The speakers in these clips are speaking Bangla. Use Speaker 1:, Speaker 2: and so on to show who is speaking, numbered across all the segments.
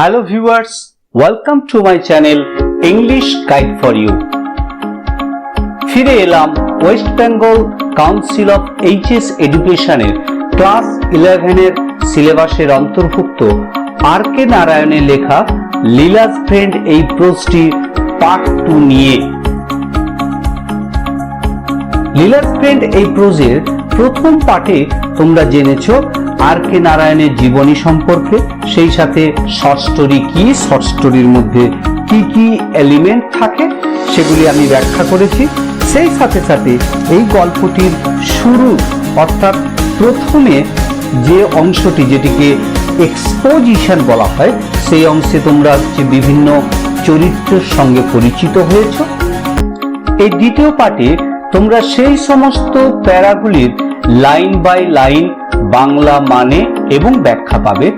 Speaker 1: Hello viewers, welcome to my channel English Guide for You. ফিরে এলাম West Bengal council of HS এডুকেশনের ক্লাস 11 এর সিলেবাসের অন্তর্ভুক্ত আর কে নারায়ণের লেখা লীলাস ফ্রেন্ড এই প্রোজটি পার্ট 2 নিয়ে। লীলাস ফ্রেন্ড এই প্রোজের প্রথম পার্টে তোমরা জেনেছো আর কে নারায়ণের জীবনী সম্পর্কে, সেই সাথে শর্ট স্টোরি কি, শর্ট স্টোরির মধ্যে কি কি এলিমেন্ট থাকে সেগুলি আমি ব্যাখ্যা করেছি। সেই সাথে সাথে এই গল্পটির শুরু অর্থাৎ প্রথমে যে অংশটি যেটিকে এক্সপোজিশন বলা হয় সেই অংশে তোমরা যে বিভিন্ন চরিত্রের সঙ্গে পরিচিত হয়েছ। এই দ্বিতীয় পার্টে তোমরা সেই সমস্ত প্যারাগুলির লাইন বাই লাইন বাংলা মানে এবং ব্যাখ্যা পাবে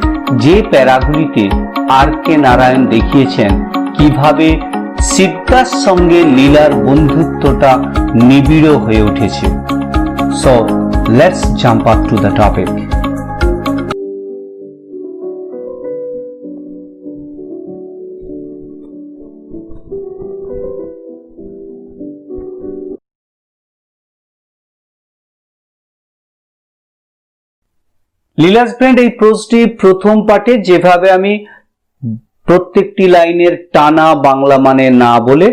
Speaker 1: যে প্যারাগুলিতে আর কে নারায়ণ দেখিয়েছেন কিভাবে সিদ্ধার সঙ্গে লীলার বন্ধুত্বটা নিবিড় হয়ে উঠেছে। So let's jump up to the topic. Leela's friend এই প্রোজটি প্রথম পার্টে যেভাবে আমি প্রত্যেকটি লাইনের টানা বাংলা মানে না বলে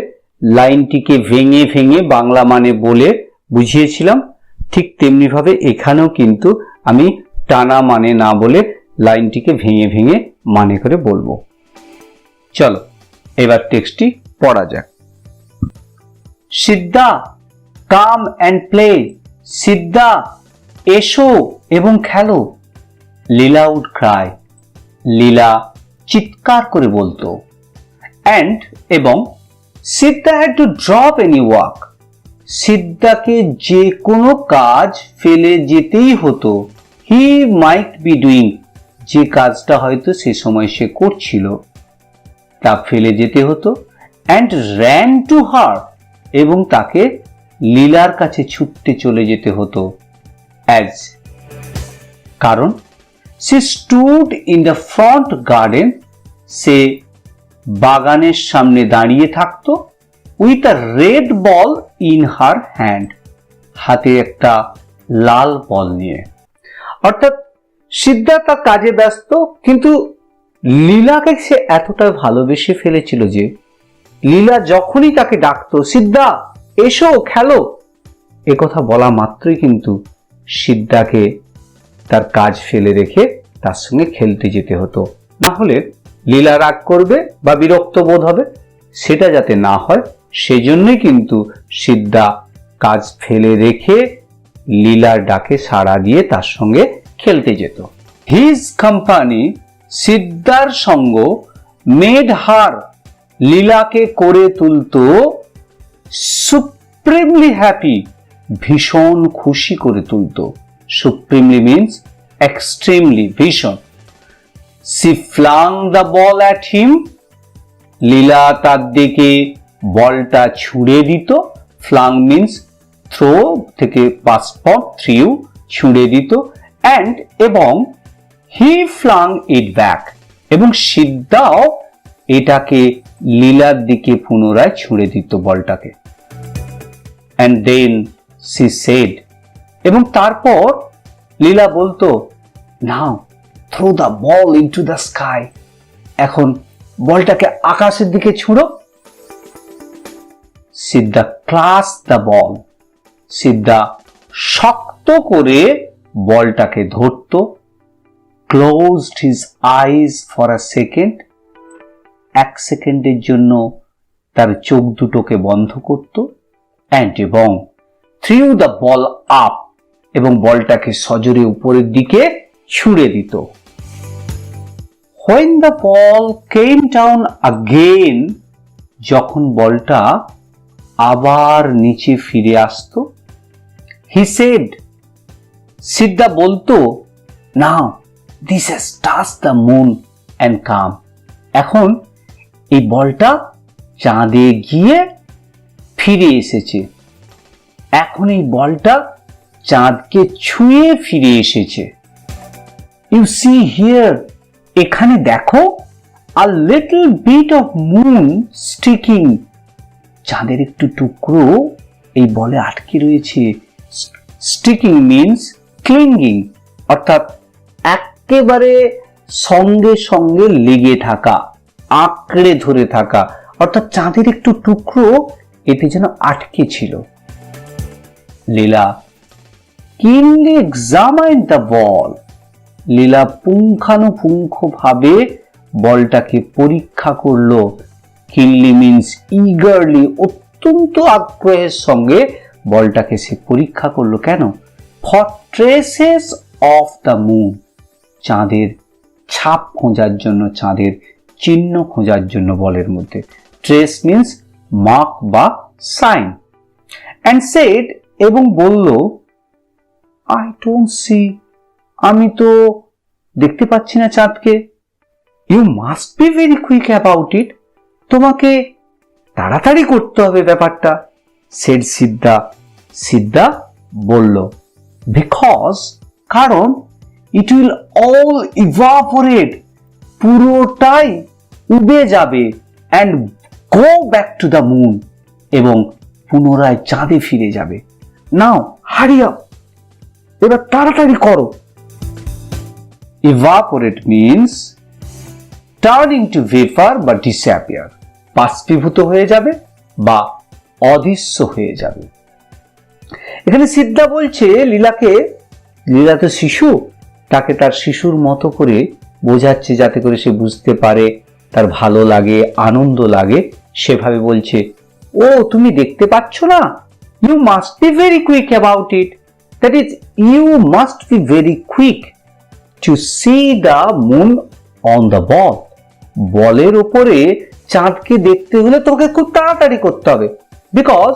Speaker 1: লাইনটিকে ভেঙে ভেঙে বাংলা মানে বলে বুঝিয়েছিলাম, ঠিক তেমনি ভাবে এখানেও কিন্তু আমি টানা মানে না বলে লাইনটিকে ভেঙে ভেঙে মানে করে বলবো। চলো এবার টেক্সটটি পড়া যাক। সিদ্ধা কাম অ্যান্ড প্লে, সিদ্ধা এসো এবং খেলো। লীলা উড ক্রাই, লীলা চিৎকার করে বলতো। অ্যান্ড এবং Siddha had to drop any work, সিদ্ধাকে যে কোনো কাজ ফেলে যেতেই হতো। হি মাইট বি ডুইং, যে কাজটা হয়তো সে সময় সে করছিল তা ফেলে যেতে হতো। অ্যান্ড র্যান টু হার, এবং তাকে লীলার কাছে ছুটতে চলে যেতে হতো। অ্যাজ, কারণ she stood in the front garden, সে বাগানের সামনে দাঁড়িয়ে থাকতো। with a red ball in her hand, হাতে একটা লাল বল নিয়ে। অর্থাৎ সিদ্ধা তার কাজে ব্যস্ত, কিন্তু লীলাকে সে এতটা ভালোবেসে ফেলেছিল যে লীলা যখনই তাকে ডাকতো সিদ্ধা এসো খেলো, একথা বলা মাত্রই কিন্তু সিদ্ধাকে তার কাজ ফেলে রেখে তার সঙ্গে খেলতে যেতে হতো। না হলে লীলা রাগ করবে বা বিরক্ত বোধ হবে, সেটা যাতে না হয় সেই জন্যই কিন্তু সিদ্ধা কাজ ফেলে রেখে লীলার ডাকে সাড়া দিয়ে তার সঙ্গে খেলতে যেত। হিজ কোম্পানি, সিদ্ধার সঙ্গ, মেড হার, লীলাকে করে তুলতো সুপ্রিমলি হ্যাপি, ভীষণ খুশি করে তুলতো। সুপ্রিমলি মিন্স extremely, ভীষণ। she flung the ball at him, লীলা তার দিকে বলটা ছুঁড়ে দিত। flung means throw থেকে past form, threw, ছুঁড়ে দিত। and এবং he flung it back, এবং সিদ্ধাও এটাকে লীলার দিকে পুনরায় ছুঁড়ে দিত বলটাকে। and then she said, এবং তারপর লীলা বলতো now throw the ball into the sky, এখন বলটাকে আকাশের দিকে ছুঁড়ো। সিদ্ধা ক্লাস দ্য বল, সিদ্ধা শক্ত করে বলটাকে ধরতো। Closed his eyes for a second, এক সেকেন্ডের জন্য তার চোখ দুটোকে বন্ধ করত। অ্যান্ড এবং থ্রিউ দ্য বল আপ, এবং বলটাকে সজোরে উপরের দিকে ছুঁড়ে দিত। when the ball came down again, যখন বলটা আবার নিচে ফিরে আসতো, he said, সিদ্ধা বলতো now this has touched the moon and come, এখন এই বলটা চাঁদে গিয়ে ফিরে এসেছে, এখন এই বলটা চাঁদকে ছুঁয়ে ফিরে এসেছে। ইউ সি হিয়ার, এখানে দেখো, a little bit of moon sticking. চাঁদের একটু টুকরো এই বলে আটকে রয়েছে। স্টিকিং মিন্স ক্লিঙ্গিং, অর্থাৎ একেবারে সঙ্গে সঙ্গে লেগে থাকা, আঁকড়ে ধরে থাকা, অর্থাৎ চাঁদের একটু টুকরো এতে যেন আটকে ছিল। লীলা keenly examined the ball. লীলা পুঙ্খানুপুঙ্খভাবে বলটাকে পরীক্ষা করলো। কিনলি মিন্স ইগারলি, অত্যন্ত আগ্রহের সঙ্গে বলটাকে সে পরীক্ষা করলো। কেন? For traces of the moon, চাঁদের ছাপ খোঁজার জন্য, চাঁদের চিহ্ন খোঁজার জন্য বলের মধ্যে। ট্রেস মিন্স মার্ক বা সাইন। অ্যান্ড সেড, এবং বলল, আই ডোন্ট সি, আমি তো দেখতে পাচ্ছি না চাঁদকে। You must be very quick about it, তোমাকে তাড়াতাড়ি করতে হবে ব্যাপারটা। সেড সিদ্ধা, সিদ্ধা বলল, বিকজ, কারণ, ইট উইল অল ইভাপোরেট, পুরোটাই উবে যাবে, and go back to the moon, এবং পুনরায় চাঁদে ফিরে যাবে। নাও হারি আপ, এবার তাড়াতাড়ি করো। Evaporate means turn into vapour বা ডিসঅ্যাপিয়ার, বাষ্পীভূত হয়ে যাবে বা অদৃশ্য হয়ে যাবে। এখানে সিদ্ধা বলছে লীলাকে, লীলা তো শিশু, তাকে তার শিশুর মতো করে বোঝাচ্ছে যাতে করে সে বুঝতে পারে, তার ভালো লাগে, আনন্দ লাগে। সেভাবে বলছে, ও তুমি দেখতে পাচ্ছ না? You must be very quick about it, that is you must be very quick to see the moon on the ball. বলের ওপরে চাঁদকে দেখতে হলে তোমাকে খুব তাড়াতাড়ি করতে হবে। Because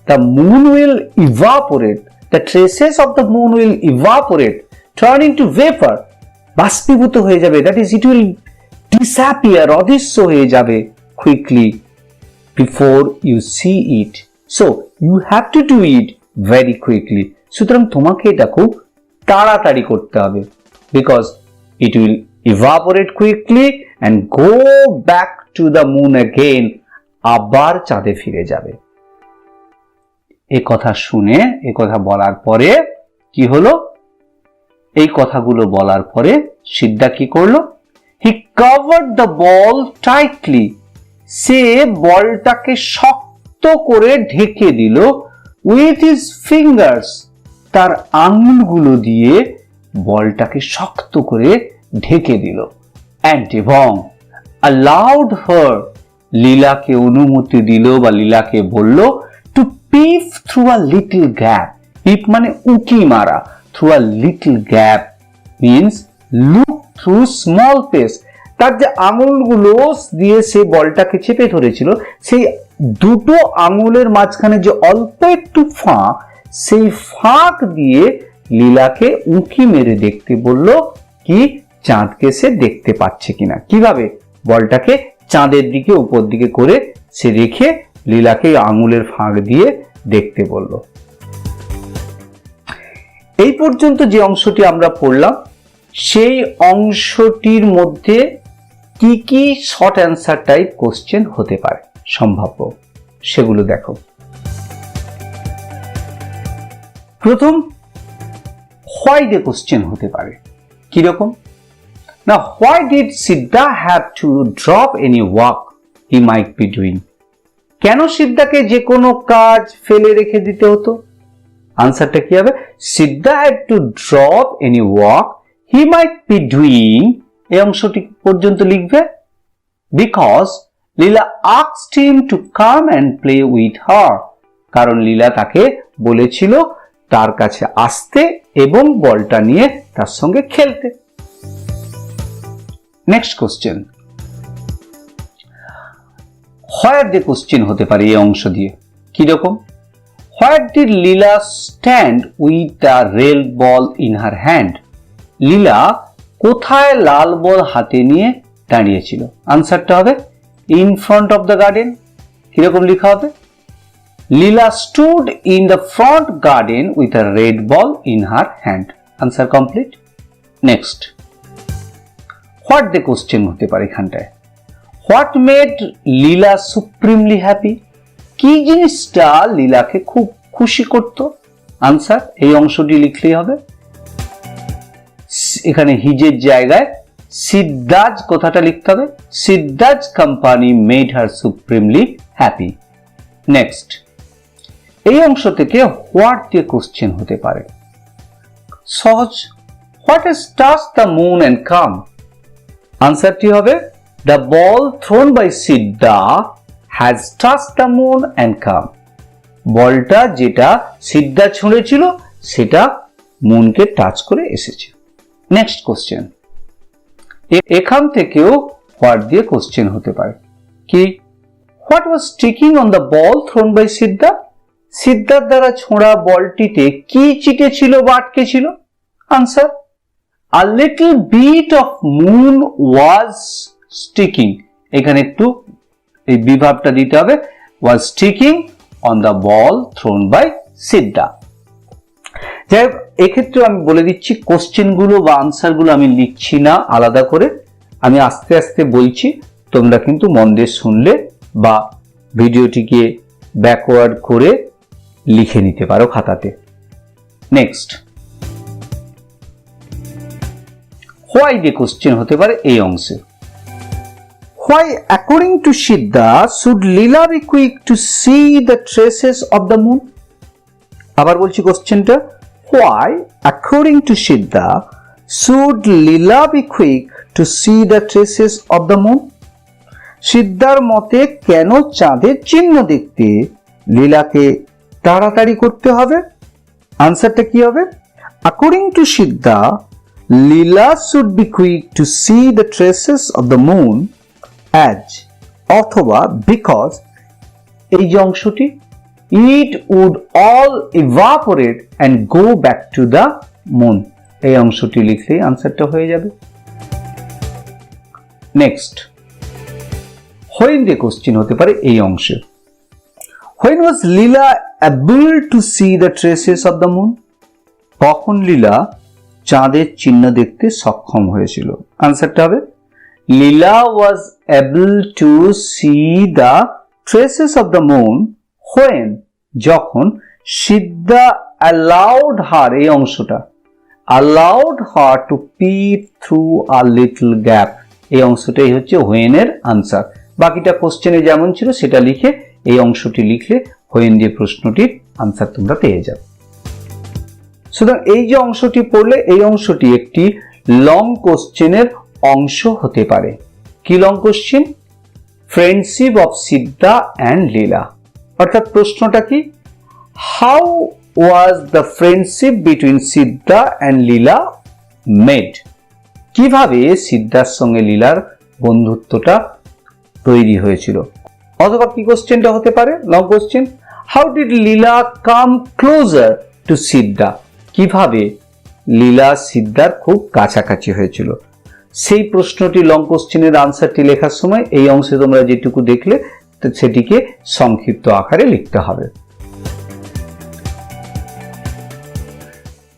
Speaker 1: the moon will evaporate, the traces of the moon will evaporate, turn into vapour, বাষ্পীভূত হয়ে যাবে। That is it will disappear, অদৃশ্য হয়ে যাবে quickly before you see it. So you have to do it very quickly. সুতরাং তোমাকে এটা খুব তাড়াতাড়ি করতে হবে। Because it will evaporate quickly and go back to the moon again, আবার চাঁদে ফিরে যাবে। এই কথা শুনে, এই কথা বলার পরে কি হলো? এই কথাগুলো বলার পরে সিদ্ধা কি করলো? he covered the ball tightly, সে বলটাকে শক্ত করে ঢেকে দিল with his fingers, তার আঙুলগুলো দিয়ে বলটাকে শক্ত করে ঢেকে দিল। and এবং allowed her, লীলাকে অনুমতি দিল বা লীলাকে বলল to peep through a little gap, peep মানে উঁকি মারা, through a little gap means look through small space, তার যে আঙুলগুলো দিয়ে সে বলটাকে চেপে ধরেছিল, সেই দুটো আঙুলের মাঝখানে যে অল্প একটু ফাঁক, সেই ফাঁক দিয়ে লীলাকে উঁকি মেরে দেখতে বলল কি চাঁদকে সে দেখতে পাচ্ছে কিনা। কিভাবে? বলটাকে চাঁদের দিকে উপর দিকে করে সে রেখে লীলাকে আঙুলের ফাঁক দিয়ে দেখতে বলল। এই পর্যন্ত যে অংশটি আমরা পড়লাম, সেই অংশটির মধ্যে কি কি শর্ট অ্যান্সার টাইপ কোশ্চেন হতে পারে সম্ভাব্য, সেগুলো দেখো। প্রথম, হোয়াই ডে কোশ্চেন হতে পারে। কিরকম? Now, why did Siddha have to drop any work he might be doing? কেন সিদ্ধাকে যে কোনো কাজ ফেলে রেখে দিতে হতো? আনসারটা কি হবে? Siddha had to drop any work he might be doing, এই অংশটি পর্যন্ত লিখবে। Because Leela asked him to come and play with her, কারণ লীলা তাকে বলেছিল তার কাছে আসতে এবং বলটা নিয়ে তার সঙ্গে খেলতে। নেক্সট কোশ্চেন, হোয়ার ডে কোশ্চেন হতে পারে এই অংশ দিয়ে। কিরকম? Where did Leela stand with the red ball in her hand? Leela কোথায় লাল বল হাতে নিয়ে দাঁড়িয়েছিল? আনসারটা হবে in front of the garden. কিরকম লেখা হবে? Leela stood in the front garden with a red ball in her hand. Answer complete. Next, what দ্য কোশ্চেন হতে পারে এখানটায়। What made Leela supremely happy? কি জিনিসটা লীলাকে খুব খুশি করত? আনসার এই অংশটি লিখলেই হবে। এখানে হিজের জায়গায় সিদ্ধাজ কথাটা লিখতে হবে। Siddha's company made her supremely happy. Next, এই অংশ থেকে হোয়াট দিয়ে কোশ্চেন হতে পারে। সহজ, what has touched the moon and come? আনসারটি হবে the ball thrown by Siddha has touched the moon and come. বলটা যেটা সিদ্ধা ছুঁড়েছিল সেটা মুনকে টাচ করে এসেছে। নেক্সট কোশ্চেন, এখান থেকেও হোয়াট দিয়ে কোশ্চেন হতে পারে। কি? What was sticking on the ball thrown by Siddha? সিদ্ধার দ্বারা ছোঁড়া বলটিতে কি চিটেছিল বা আটকে ছিল? Answer, a little bit of moon was sticking. এখানে একটু এই বিভাবটা দিতে হবে, was sticking on the ball thrown by Siddha. যাই হোক, এক্ষেত্রে আমি বলে দিচ্ছি কোশ্চেনগুলো বা আনসারগুলো আমি লিখছি না আলাদা করে, আমি আস্তে আস্তে বলছি, তোমরা কিন্তু মন দিয়ে শুনলে বা ভিডিওটিকে ব্যাকওয়ার্ড করে লিখে নিতে পারো খাতাতে। নেক্সট, হোয়াই দিয়ে কোশ্চেন হতে পারে এই অংশে। Why according to Siddha should Leela be quick to see the traces of the moon? আবার বলছি কোশ্চেনটা, why according to Siddha should Leela be quick to see the traces of the moon? সিদ্ধার মতে কেন চাঁদের চিহ্ন দেখতে লীলাকে তাড়াতাড়ি করতে হবে? আনসারটা কি হবে? According to Siddha Leela should be quick to see the traces of the moon as, অথবা বিকজ, এই যে অংশটি, it would all evaporate and go back to the moon, এই অংশটি লিখলেই আনসারটা হয়ে যাবে। নেক্সট, হোয়েন দিয়ে কোশ্চেন হতে পারে এই অংশে। When was Leela able to see the traces of the moon? কখন লীলা চাঁদের চিহ্ন দেখতে সক্ষম হয়েছিল? আনসারটা হবে Leela was able to see the traces of the moon when, যখন সিদ্ধা অ্যালাউড হার, এই অংশটা, allowed her to peep through a little gap, এই অংশটাই হচ্ছে হোয়েন এর আনসার। বাকিটা কোশ্চেনে যেমন ছিল সেটা লিখে এই অংশটি লিখলে হোয়েন দিয়ে প্রশ্নটির আনসার তোমরা পেয়ে যাবে। সুতরাং এই যে অংশটি পড়লে, এই অংশটি একটি লং কোশ্চেনের অংশ হতে পারে। কি long question? Friendship of Siddha and Leela. অর্থাৎ প্রশ্নটা কি, how was the friendship between Siddha and Leela made? কিভাবে সিদ্ধার সঙ্গে লীলার বন্ধুত্বটা তৈরি হয়েছিল? অথবা কি কোশ্চেনটা হতে পারে long question, how did Leela come closer to Siddha? কিভাবে লীলা সিদ্ধার খুব কাছাকাছি হয়েছিল? সেই প্রশ্নটি লং কোশ্চেনের আনসারটি লেখার সময় এই অংশে তোমরা যেটুকু দেখলে সেটিকে সংক্ষিপ্ত আকারে লিখতে হবে।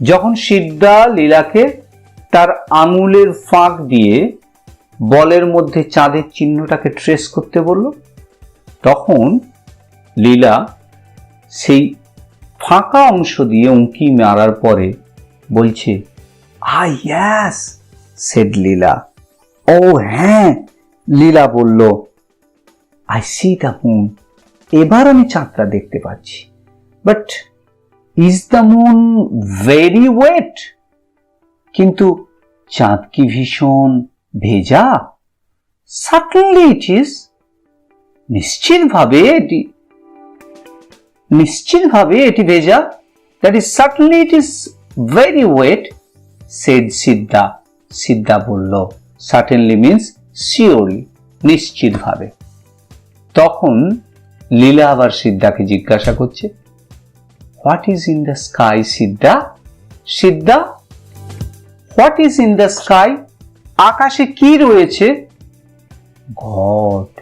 Speaker 1: যখন সিদ্ধা লীলাকে তার আঙুলের ফাঁক দিয়ে বলের মধ্যে চাঁদের চিহ্নটাকে ট্রেস করতে বলল, তখন লীলা সেই ফাঁকা অংশ দিয়ে উঁকি মারার পরে বলছে, আই ইয়েস সেড লীলা। ও হ্যাঁ, লীলা বলল, আই সি দ্য মুন। এবার আমি চাঁদটা দেখতে পাচ্ছি। But is the moon very wet? কিন্তু চাঁদ কি ভীষণ ভেজা? Certainly it is. নিশ্চিতভাবে এটি ভেজা। That is certainly it is very wet said Siddha. Siddha বলল, সার্টেনলি মিন্স শিওরলি, নিশ্চিতভাবে। তখন লীলা আবার সিদ্ধাকে জিজ্ঞাসা করছে, what is in the sky Siddha? Siddha, what is in the sky? আকাশে কি রয়েছে? God,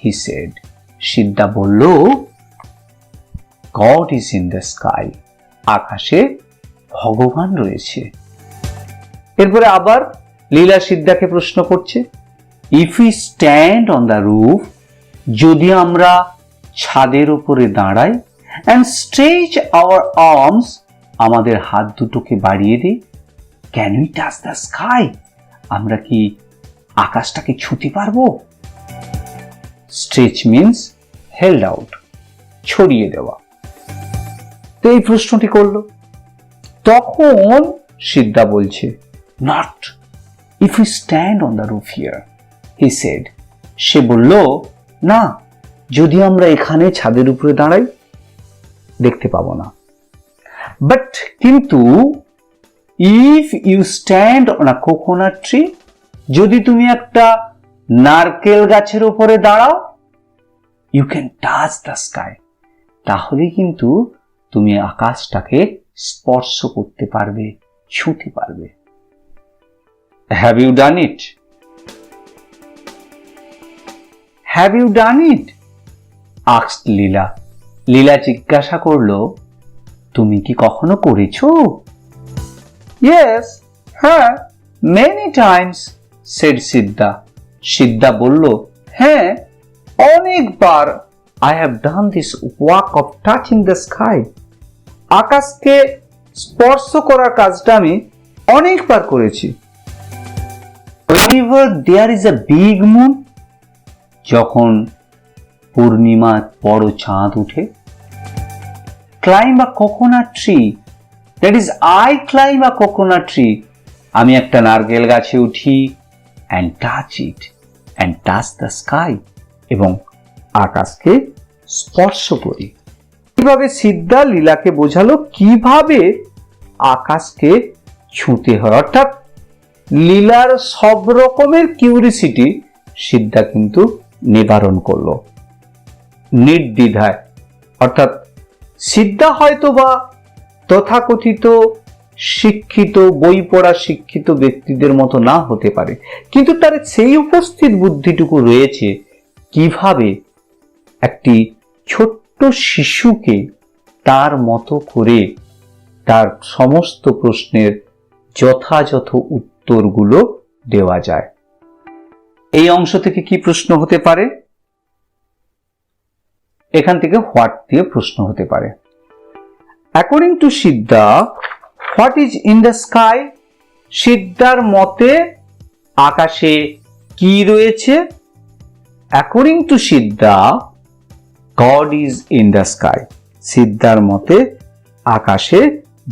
Speaker 1: he said. সিদ্ধা বলল, god is in the sky. আকাশে ভগবান রয়েছে। এরপরে আবার লীলা সিদ্ধাকে প্রশ্ন করছে, if you stand on the roof, যদি আমরা ছাদের উপরে দাঁড়াই, অ্যান্ড স্ট্রেচ আওয়ার আর্মস, আমাদের হাত দুটোকে বাড়িয়ে দিই, can we touch the sky, আমরা কি আকাশটাকে ছুঁতে পারবো? স্ট্রেচ মিন্স হেল্ড আউট, ছড়িয়ে দেওয়া। তো এই প্রশ্নটি করলো। তখন সিদ্ধা বলছে, not if you stand on the roof here, he said, সে বলল, না, যদি আমরা এখানে ছাদের উপরে দাঁড়াই দেখতে পাবো না। বাট কিন্তু if you stand on a coconut tree, যদি তুমি একটা নারকেল গাছের উপরে দাঁড়াও, you can touch the sky, তাহলে কিন্তু তুমি আকাশটাকে স্পর্শ করতে পারবে, ছুঁতে পারবে। Have you done it? Have you done it? Asked Leela. Leela জিজ্ঞাসা করলো, তুমি কি কখনো করেছো? ইয়েস, হ্যাঁ, many times, said Siddha. Siddha বলল, হ্যাঁ, অনেকবার। I have done this work of touching the sky, আকাশকে স্পর্শ করার কাজটা আমি অনেকবার করেছি। Whenever there is a big moon, যখন পূর্ণিমার বড় চাঁদ উঠে। Climb a coconut tree, that is I climb a coconut tree, আমি একটা নারকেল গাছে উঠি, and touch it, and touch the sky, এবং আকাশকে স্পর্শ করি। কিভাবে সিদ্ধা লীলাকে বোঝালো কিভাবে আকাশকে ছুঁতে হয়, অর্থাৎ লীলার সব রকমের কিউরিসিটি সিদ্ধা কিন্তু নিবারণ করলো নির্দ্বিধায়। অর্থাৎ সিদ্ধা হয়তোবা তথাকথিত শিক্ষিত, বই পড়া শিক্ষিত ব্যক্তিদের মতো না হতে পারে, কিন্তু তার সেই উপস্থিত বুদ্ধিটুকু রয়েছে কিভাবে একটি ছোট্ট শিশুকে তার মতো করে তার সমস্ত প্রশ্নের যথাযথ উত্তরগুলো দেওয়া যায়। এই অংশ থেকে কি প্রশ্ন হতে পারে? এখান থেকে হোয়াট দিয়ে প্রশ্ন হতে পারে। According to Siddha, what is in the sky? সিদ্ধার মতে আকাশে কি রয়েছে? According to Siddha, god is in the sky. সিদ্ধার মতে আকাশে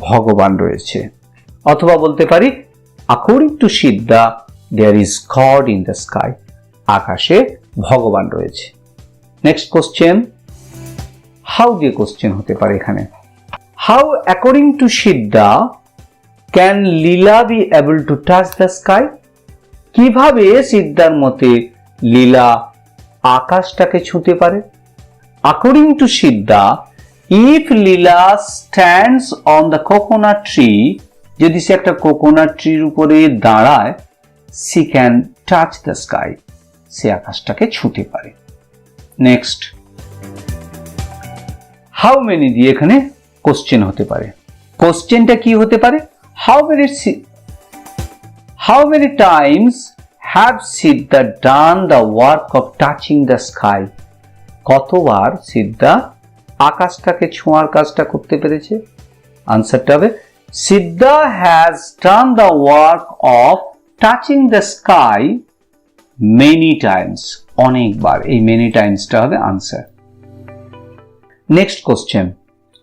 Speaker 1: ভগবান রয়েছে। অথবা বলতে পারি, according to Siddha, there is god in the sky. আকাশে ভগবান রয়েছে। নেক্সট কোশ্চেন, হাউ দিয়ে কোশ্চেন হতে পারে এখানে। How according to Siddha can Leela be able to touch the sky? কিভাবে সিদ্ধার মতে লীলা আকাশটাকে ছুঁতে পারে? According to Siddha, if Leela stands on the coconut tree, যদি সে একটা কোকোনাট ট্রির উপরে দাঁড়ায়, she can touch the sky, সে আকাশটাকে ছুঁতে পারে। নেক্সট, হাউ মেনি দিয়ে এখানে কোশ্চেন হতে পারে। কোশ্চেনটা কি হতে পারে? How many times have Siddha done the work of touching the sky? কতবার সিদ্ধা আকাশটাকে ছোঁয়ার কাজটা করতে পেরেছে? আনসারটা হবে, Siddha has done the work of touching the sky many times, অনেকবার। এই মেনি টাইমসটা হবে আনসার। Next question,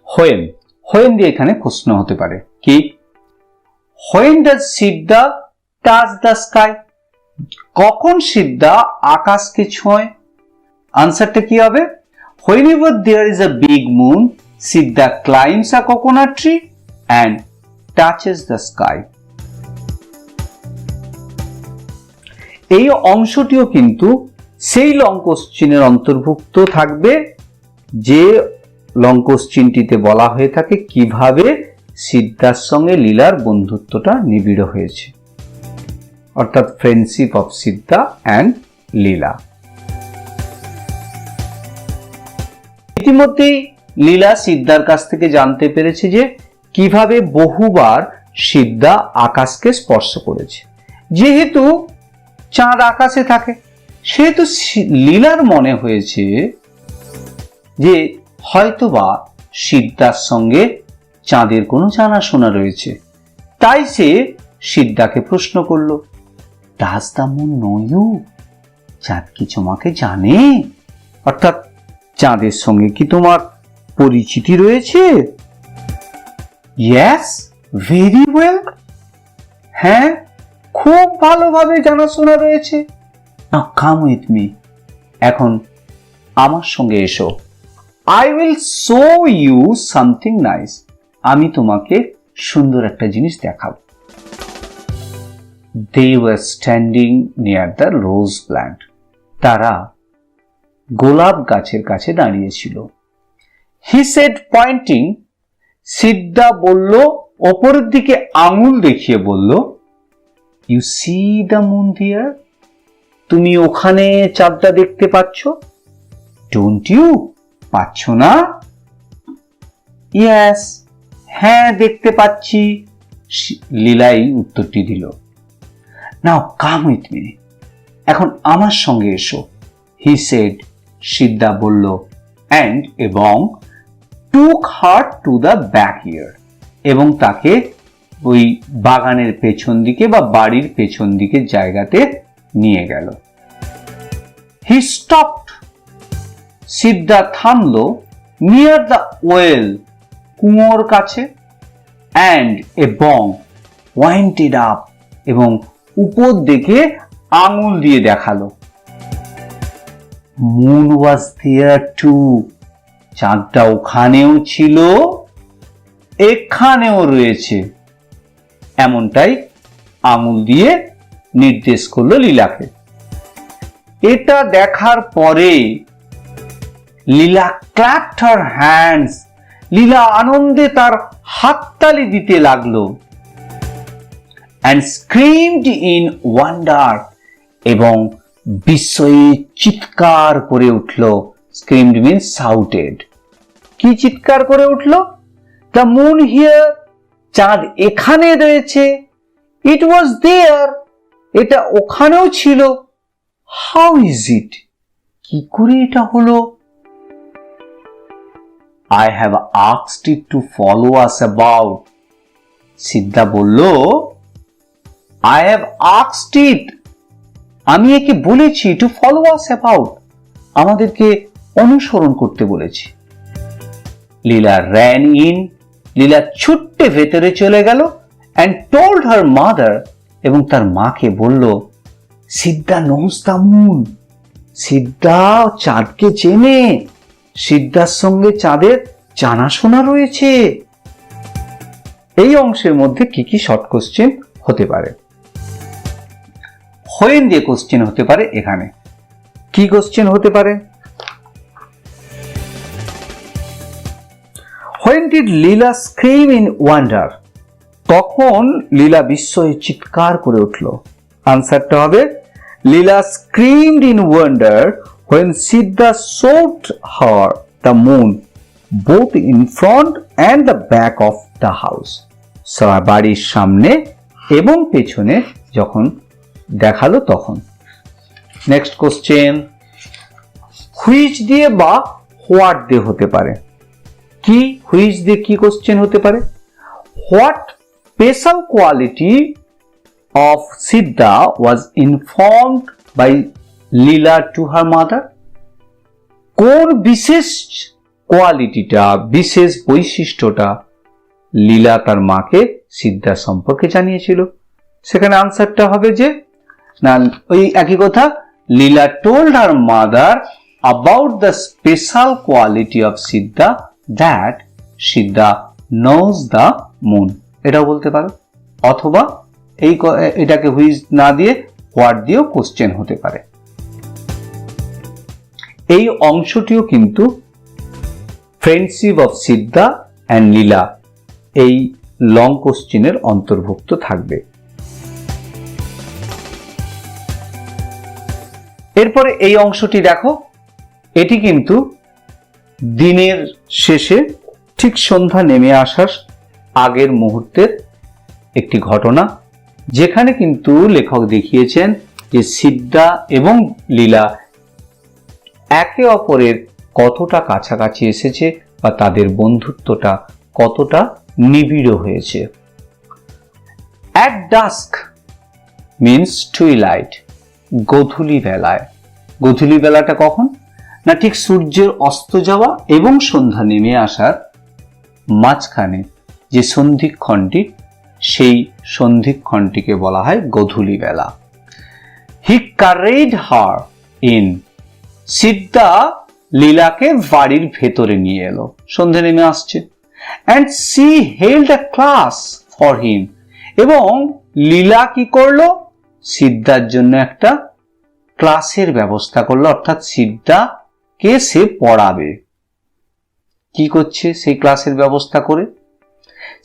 Speaker 1: when. হোয়েন দিয়ে এখানে প্রশ্ন হতে পারে কি? When does Siddha touch the sky? কখন সিদ্ধা আকাশকে ছোঁয়? আনসারটা কি হবে? Whenever there is a big moon, Siddha climbs a coconut tree and touches the sky. এই অংশটিও কিন্তু সেই লং কোশ্চেনের অন্তর্ভুক্ত থাকবে যে লং কোশ্চেনটিতে বলা হয়ে থাকে কিভাবে সিদ্ধার সঙ্গে লীলার বন্ধুত্বটা নিবিড় হয়েছে, অর্থাৎ ফ্রেন্ডশিপ অফ সিদ্ধা অ্যান্ড লীলা। ইতিমধ্যেই লীলা সিদ্ধার কাছ থেকে জানতে পেরেছে যে কিভাবে বহুবার সিদ্ধা আকাশকে স্পর্শ করেছে। যেহেতু চাঁদ আকাশে থাকে, সেহেতু লীলার মনে হয়েছে যে হয়তোবা সিদ্ধার সঙ্গে চাঁদের কোনো জানাশোনা রয়েছে। তাই সে সিদ্ধাকে প্রশ্ন করলো, does the moon know you? চাঁদ কি তোমাকে জানে? অর্থাৎ চাঁদের সঙ্গে কি তোমার পরিচিতি রয়েছে? Yes, very well. হ্যাঁ, খুব ভালোভাবে জানাশোনা রয়েছে। নাও কাম উইথ মি, এখন আমার সঙ্গে এসো। I will show you something nice, আমি তোমাকে সুন্দর একটা জিনিস দেখাবো। They were standing near the rose plant. তারা গোলাপ গাছের কাছে দাঁড়িয়েছিল। He said pointing, সিদ্ধা বলল, ওপরের দিকে আঙুল দেখিয়ে বলল, You see the moon there? তুমি ওখানে চাঁদটা দেখতে পাচ্ছ? Don't you? পাচ্ছ না? Yes, হ্যাঁ দেখতে পাচ্ছি, লীলাই উত্তরটি দিল। Now come with me, এখন আমার সঙ্গে এসো। He said, সিদ্ধা বলল, and এবং took her to the backyard, এবং তাকে ওই বাগানের পেছন দিকে বা বাড়ির পেছন দিকে জায়গাতে নিয়ে গেল। He stopped, সিদ্ধা থামলো, near the well, কুয়োর কাছে, and এবং pointed up, এবং উপর দিকে আঙুল দিয়ে দেখালো। Moon was there too, চাঁদটা ওখানেও ছিল, এখানেও রয়েছে, এমনটাই আঙুল দিয়ে নির্দেশ করলো লীলাকে। এটা দেখার পরে লীলা clapped her hands, লীলা আনন্দে তার হাততালি দিতে লাগলো। And screamed in wonder, এবং বিস্ময়ে চিৎকার করে উঠল। Screamed means shouted. কি চিৎকার করে উঠল? The moon here, চাঁদ এখানে রয়েছে। It was there, এটা ওখানেও ছিল। How is it? কি করে এটা হলো? I have asked it to follow us about. সিদ্ধা বলল, I have asked it, আমি একে বলেছি to follow us about, আমাদেরকে অনুসরণ করতে বলেছি। লীলা ran in, লীলা ছুট্টে ভেতরে চলে গেল, and told her mother, এবং তার মাকে বলল, সিদ্ধা knows the moon, সিদ্ধা চাঁদকে চেনে, সিদ্ধার সঙ্গে চাঁদের জানাশোনা রয়েছে। এই অংশের মধ্যে কি কি শর্ট কোশ্চেন হতে পারে? হোয়েন দিয়ে কোশ্চেন হতে পারে। এখানে কি কোশ্চেন হতে পারে? When did Leela scream in wonder, তখন লীলা বিস্ময়ে চিৎকার করে উঠল। আনসারটা হবে Leela screamed in wonder when Siddha showed her the moon both in front and the back of the house. বাড়ির সামনে এবং পেছনে যখন দেখালো তখন। নেক্সট কোশ্চেন, হুইচ দিয়ে বা হোয়াট দিয়ে হতে পারে? কি হুইচ দিয়ে কি কোশ্চেন হতে পারে? What special quality of Siddha was informed by Leela to her mother, কোন বিশেষ কোয়ালিটিটা, বিশেষ বৈশিষ্ট্যটা লীলা তার মাকে সিদ্ধা সম্পর্কে জানিয়েছিল? সেখানে আনসারটা হবে যে না, ওই একই কথা, Leela told her mother about the special quality of Siddha that Siddha knows the moon, এটাও বলতে পারো। অথবা এটাকে হুইচ না দিয়ে হোয়াট দিয়েও কোশ্চেন হতে পারে। এই অংশটিও কিন্তু ফ্রেন্ডশিপ অফ সিদ্ধা অ্যান্ড লীলা এই লং কোশ্চেনের অন্তর্ভুক্ত থাকবে। এরপরে এই অংশটি দেখো, এটি কিন্তু দিনের শেষে ঠিক সন্ধ্যা নেমে আসার আগের মুহূর্তের একটি ঘটনা, যেখানে কিন্তু লেখক দেখিয়েছেন যে সিদ্ধা এবং লীলা একে অপরের কতটা কাছাকাছি এসেছে বা তাদের বন্ধুত্বটা কতটা নিবিড় হয়েছে। At dusk means twilight, গোধূলি বেলায়। গোধূলি বেলাটা কখন না, ঠিক সূর্যের অস্ত যাওয়া এবং সন্ধ্যা নেমে আসার মাঝখানে যে সন্ধিক্ষণটি, সেই সন্ধিক্ষণটিকে বলা হয় গোধূলি বেলা। He carried her in, সিদ্ধা লীলাকে বাড়ির ভেতরে নিয়ে এলো, সন্ধ্যে নেমে আসছে। And she held a class for him, এবং লীলা কি করলো, সিদ্ধার জন্য একটা ক্লাসের ব্যবস্থা করলো, অর্থাৎ সিদ্ধাকে সে পড়াবে। কি করছে সেই ক্লাসের ব্যবস্থা করে?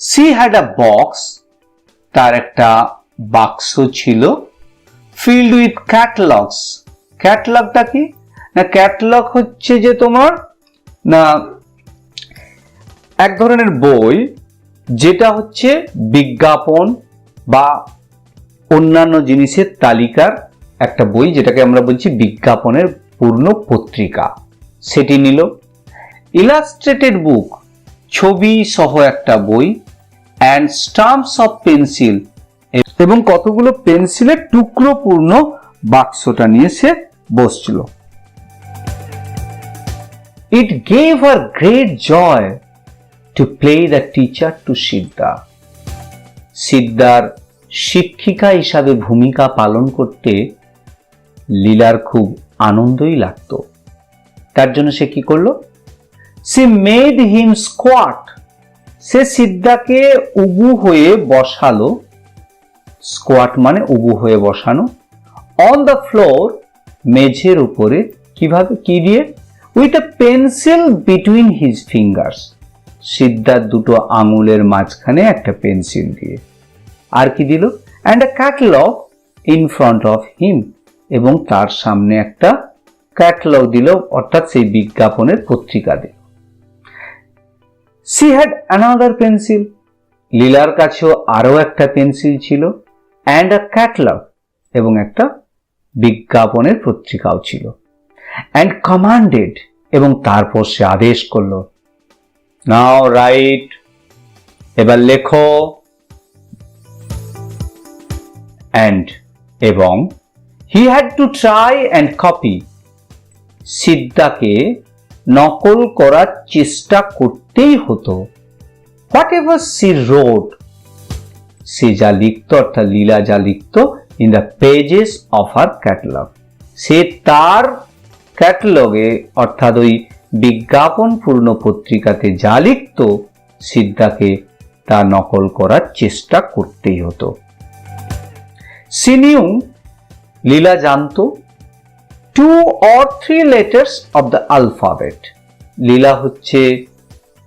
Speaker 1: She had a box, তার একটা বাক্স ছিল, filled with catalogs। ক্যাটালগটা কি না, ক্যাটালগ হচ্ছে যে তোমার না এক ধরনের বই, যেটা হচ্ছে বিজ্ঞাপন বা অন্যান্য জিনিসের তালিকার একটা বই, যেটাকে আমরা বলছি বিজ্ঞাপনের পূর্ণ পত্রিকা, সেটি নিল। ইলাস্ট্রেটেড বুক, ছবি সহ একটা বই। অ্যান্ড স্টাম্পস অফ পেন্সিল, এবং কতগুলো পেন্সিলের টুকরো পূর্ণ বাক্সটা নিয়ে সে বসছিল। It gave her great joy to play the teacher to সিদ্ধা। সিদ্ধার শিক্ষিকা হিসাবে ভূমিকা পালন করতে লীলার খুব আনন্দই লাগতো। তার জন্য সে কি করলো? She made him squat, সে সিদ্ধাকে উবু হয়ে বসালো। স্কোয়াট মানে উবু হয়ে বসানো। অন দ্য ফ্লোর, মেঝের উপরে। কিভাবে, কি দিয়ে? With a pencil between his fingers, সিদ্ধার দুটো আঙুলের মাঝখানে একটা পেন্সিল দিয়ে। আর কি দিল? And a catalogue in front of him, এবং তার সামনে একটা ক্যাটালগ দিল, অর্থাৎ সেই বিজ্ঞাপনের পত্রিকা দিল। She had another pencil, লীলার কাছেও আরো একটা পেন্সিল ছিল। অ্যান্ড আ ক্যাটালগ, এবং একটা বিজ্ঞাপনের পত্রিকাও ছিল। অ্যান্ড কমান্ডেড, এবং তারপর সে আদেশ করলো, নাও রাইট, এবার লেখো। অ্যান্ড, এবং he had to try and copy, সিদ্ধাকে নকল করার চেষ্টা করতেই হতো। হোয়াট এভার সি রোড, সে যা লিখত, অর্থাৎ লীলা যা লিখত, in the pages of her catalogue, সে তার ক্যাটালগে অর্থাৎ ওই বিজ্ঞাপন পূর্ণ পত্রিকাতে যা লিখত, সিদ্ধাকে তা নকল করার চেষ্টা করতেই হতো। সি নিউ, লীলা জানত, 2 or 3 letters of the alphabet, লীলা হচ্ছে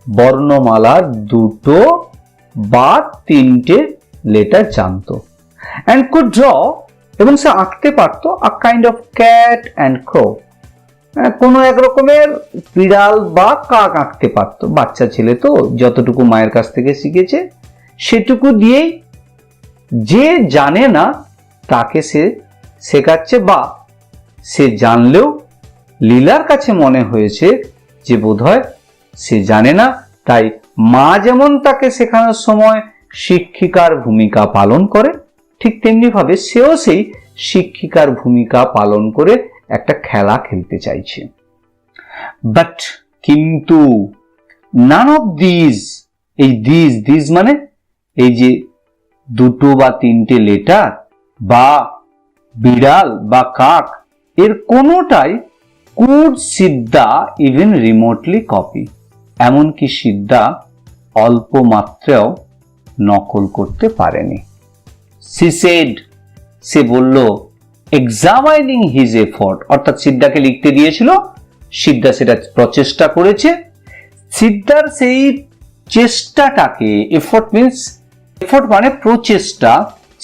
Speaker 1: বর্ণমালার 2 বা 3টে লেটার জানত। অ্যান্ড কুড ড্র, এবং সে আঁকতে পারত, a kind of cat and crow, কোনো এক রকমের বিড়াল বা কাক আঁকতে পারত। বাচ্চা ছেলে তো, যতটুকু মায়ের কাছ থেকে শিখেছে সেটুকু দিয়েই যে জানে না তাকে সে শেখাচ্ছে, বা সে জানলেও লীলার কাছে মনে হয়েছে যে বোধহয় সে জানে না, তাই মা যেমন তাকে শেখানোর সময় শিক্ষিকার ভূমিকা পালন করে, ঠিক তেমনি ভাবে সেও সেই শিক্ষিকার ভূমিকা পালন করে একটা খেলা খেলতে চাইছে। বাট, কিন্তু, নান অফ দিজ, এই দিজ মানে এই যে 2 বা 3টে লেটার বা বিড়াল বা কাক, এর কোনোটাই could Siddha even remotely copy, এমনকি সিদ্ধা অল্প মাত্রাও নকল করতে পারেনি। She said, সে বলল, এক্সামাইনিং হিজ এফোর্ট, অর্থাৎ সিদ্ধাকে লিখতে দিয়েছিল, সিদ্ধা সেটা প্রচেষ্টা করেছে। সিদ্ধার সেই চেষ্টাটাকে, এফোর্ট মানে প্রচেষ্টা,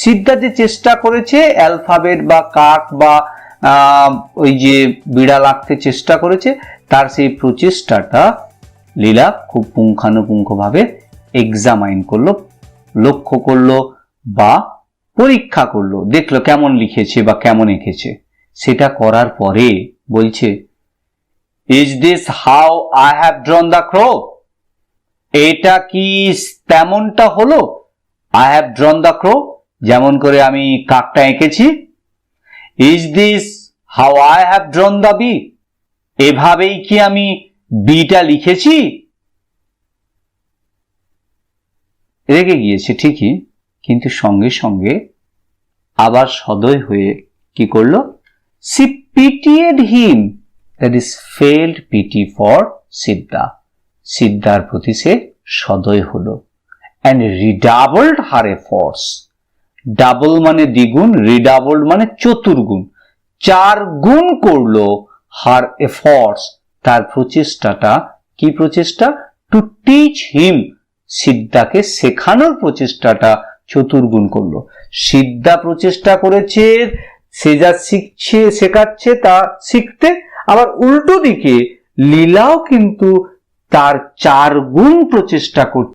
Speaker 1: সিদ্ধা যে চেষ্টা করেছে অ্যালফাবেট বা কাক বা ওই যে বিড়াল আঁকতে চেষ্টা করেছে, তার সেই প্রচেষ্টাটা লীলা খুব পুঙ্খানুপুঙ্খভাবে এক্সামাইন করলো, লক্ষ্য করলো বা পরীক্ষা করলো, দেখলো কেমন লিখেছে বা কেমন এঁকেছে। সেটা করার পরে বলছে, is this how I have drawn the crow? এটা কি তেমনটা হলো? I have drawn the crow, যেমন করে আমি কাকটা এঁকেছি। Is this how I have drawn the bee? এভাবেই কি আমি বিটা লিখেছি? রেগে গিয়েছে ঠিকই, কিন্তু সঙ্গে সঙ্গে আবার সদয় হয়ে কি করলো? She pitied him, that is felt pity for Siddha. সিদ্ধার প্রতি সে সদয় হলো। And redoubled her efforts, double মানে দ্বিগুণ, রিডাবলড মানে চতুর্গুণ, 4 গুণ করলো হার এফর্টস, তার প্রচেষ্টাটা। কি প্রচেষ্টা? টু টিচ হিম, সিদ্ধাকে শেখানোর প্রচেষ্টাটা চতুর্গুণ করলো। সিদ্ধা প্রচেষ্টা করেছে সে যা শিখছে, শেখাচ্ছে তা শিখতে, আবার উল্টো দিকে লীলাও কিন্তু তার 4 গুণ প্রচেষ্টা করছে